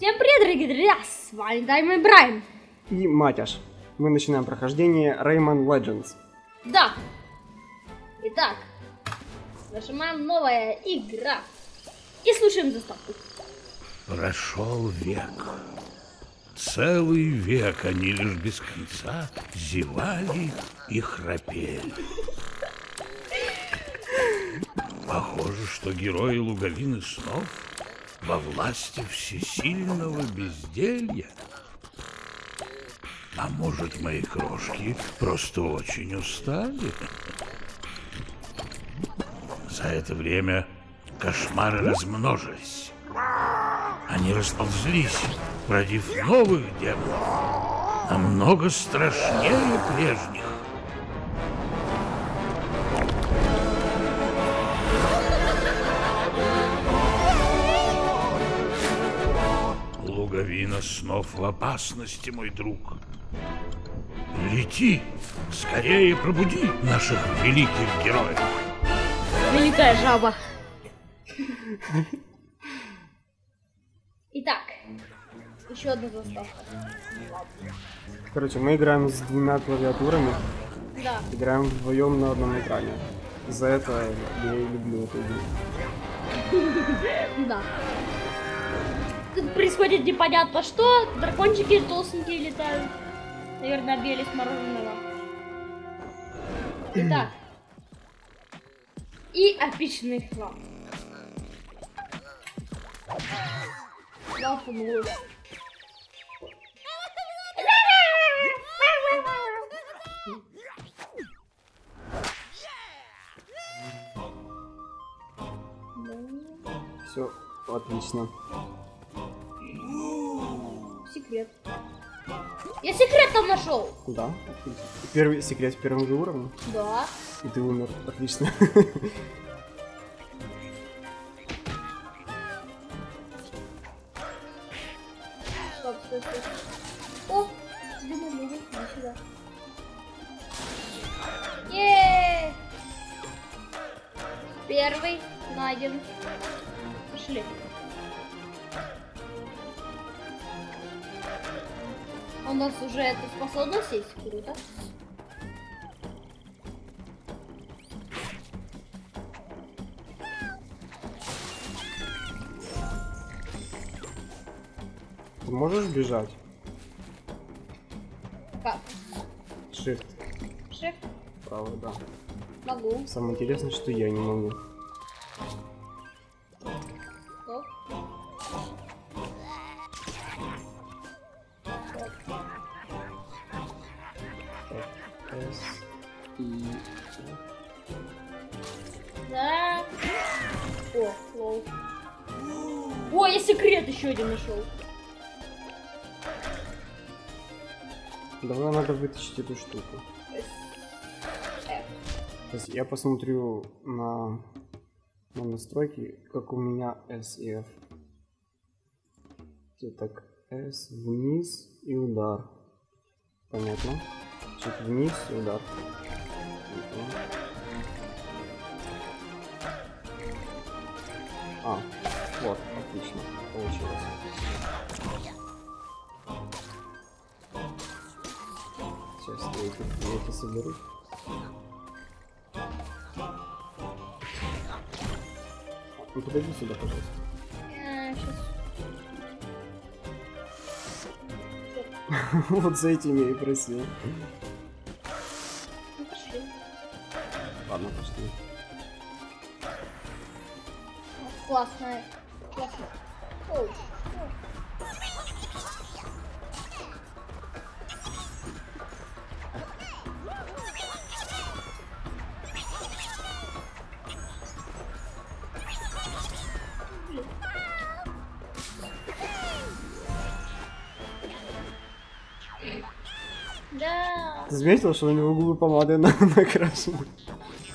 Всем привет, дорогие друзья, с вами Дайма и Брайан. И Матяш. Мы начинаем прохождение Rayman Legends. Да. Итак, нажимаем новая игра. И слушаем заставку. Прошел век. Целый век они лишь без конца зевали и храпели. Похоже, что герои Луговины снов во власти всесильного безделья. А может, мои крошки просто очень устали? За это время кошмары размножились. Они расползлись, родив новых демонов, намного страшнее прежних. Луговина снов в опасности, мой друг. Лети, скорее пробуди наших великих героев. Великая жаба. Итак, еще одна заставка. Короче, мы играем с двумя клавиатурами. Да. Играем вдвоем на одном экране. За это я и люблю эту игру. Да. Тут происходит непонятно что. Дракончики толстенькие летают. Наверное, объелись мороженого. Итак. И эпичный храм. Лапнула. Все, отлично. Секрет. Я секрет там нашел. Да, отлично. Первый секрет в первом же уровне. Да. И ты умер. Отлично. Стоп, стоп, стоп. О, думаю, сюда. Еее! Первый найден. Пошли. У нас уже эта способность есть, круто. Ты можешь бежать? Как? Shift. Shift? Право, да. Могу. Самое интересное, что я не могу. Стоп. S, и... Да. О, лол. О, я секрет еще один нашел. Давай надо вытащить эту штуку. Сейчас я посмотрю на настройки, как у меня S и F. Так, S вниз и удар. Понятно. Чуть вниз и удар. А, вот, отлично. Получилось. Сейчас я эти соберу. Ну подойди сюда, пожалуйста. Сейчас. Вот за этим я и просил. Ну, пошли. Ладно, пошли. Классная. Классно. Ой. Да. Ты заметил, что у него губы помадой накрашены?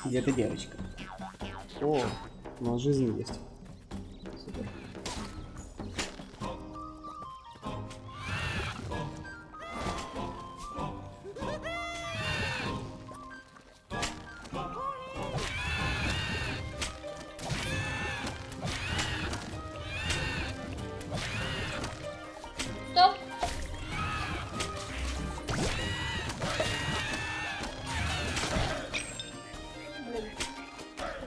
Где эта девочка? О, у нас жизнь есть. Супер.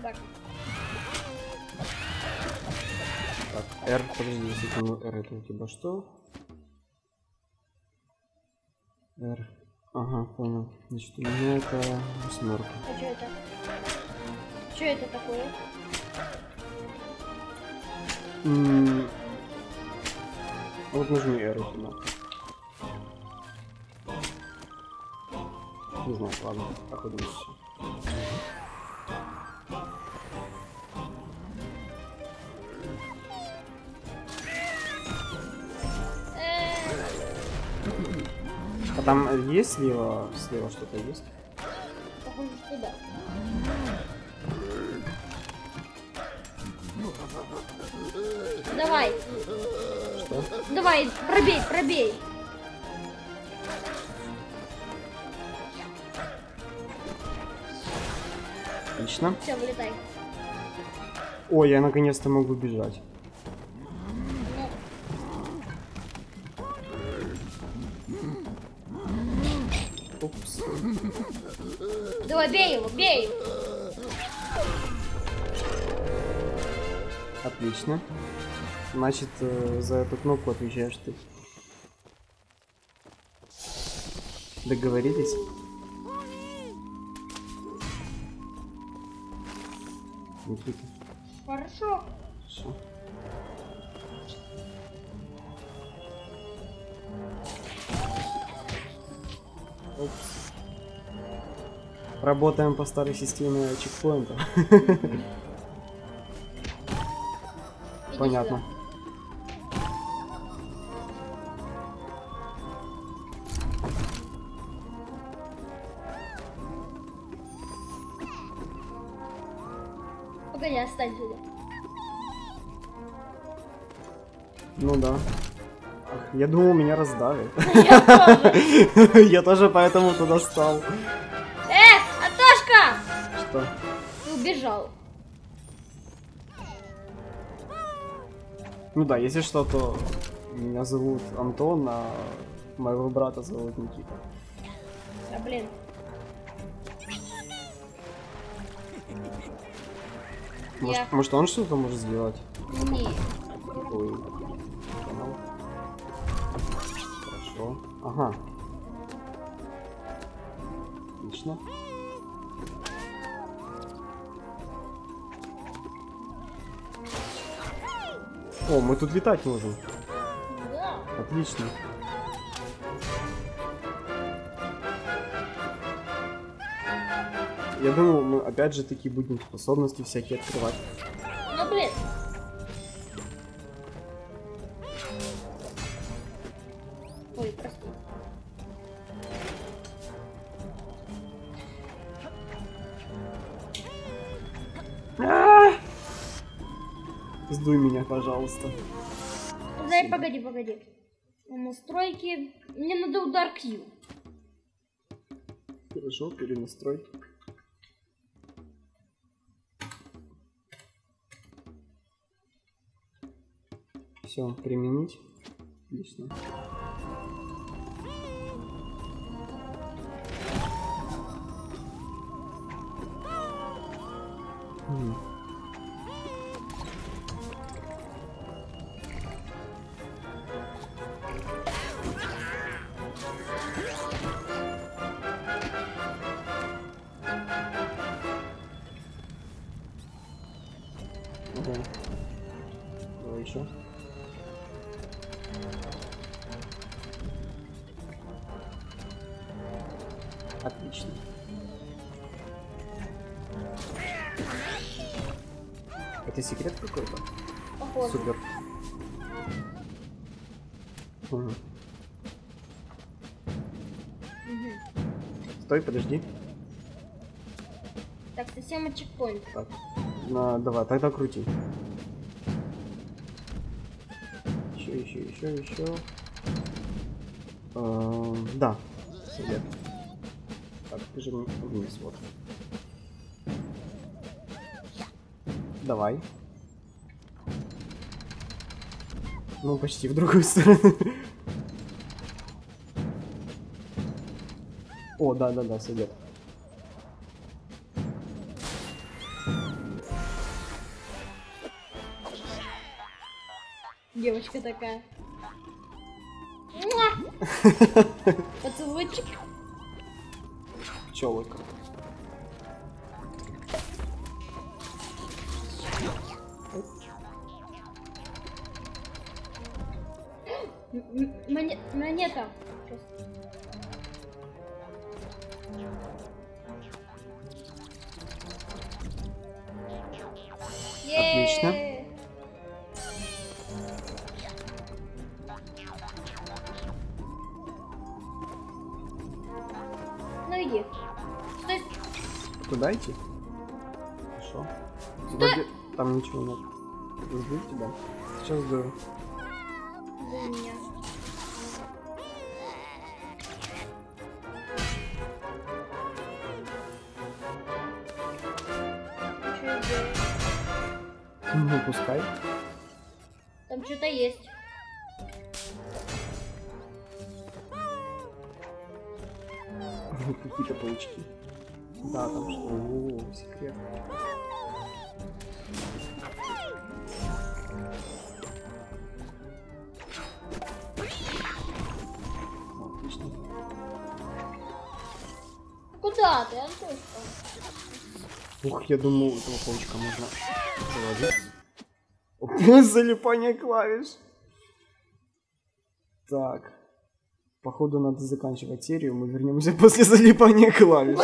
собака. Так, R, подожди, секунду, R это у тебя что? R. Ага, понял. Значит, у меня это 8. А что это? Что это такое? Вот нажми R туда. Не знаю, ладно, проходим дальше. А там есть слева что-то есть? Похоже, что да. Давай. Что? Давай, пробей, пробей. Отлично. Все, вылетай. Ой, я наконец-то могу бежать. Упс. Давай, бей его, бей. Отлично. Значит, за эту кнопку отвечаешь ты. Договорились? Никита. Хорошо. Хорошо. Опс. Работаем по старой системе чекпоинта. Иди Понятно. сюда. Погоди, остань сюда. Ну да. Ах, я думал, меня раздавит. Я тоже. Я тоже поэтому туда стал. Антошка! Что? Ты убежал. Ну да, если что, то меня зовут Антон, а моего брата зовут Никита. А, блин. Может он что-то может сделать? Не. Ой. Понял. Хорошо. Ага. Отлично. О, мы тут летать можем. Да. Отлично. Я думал, мы опять же таки будем способности всякие открывать. Ну, блин. Ой, прости. Сдуй меня, пожалуйста. Дай, погоди, погоди. Настройки. Мне надо удар Q. Хорошо, перенастрой. Все, применить. Отлично. Ага. Давай еще. Отлично. Это секрет какой-то? Похоже. Супер. Угу. Угу. Стой, подожди. Так, система чекпоинт. Так. Давай, тогда крути. Еще. Да. Совет. Так, бежим вниз, вот. Давай. Ну, почти в другую сторону. О, да, совет. Девочка такая. Поцелуйчик. Пчелка. Монета. Сейчас. Отлично. Е-е-е. Ну иди. Стой. Туда идти? Хорошо. Вроде там ничего нет. Жду тебя. Сейчас жду. За меня. Что я делаю? Ну, пускай. Там что-то есть. Какие-то паучки. Да, там что? О, секрет. Отлично. Куда ты, Антошка? Ух, я думал, этого паучка можно заводить. Залипание клавиш. Так. Походу надо заканчивать серию. Мы вернемся после залипания клавиш.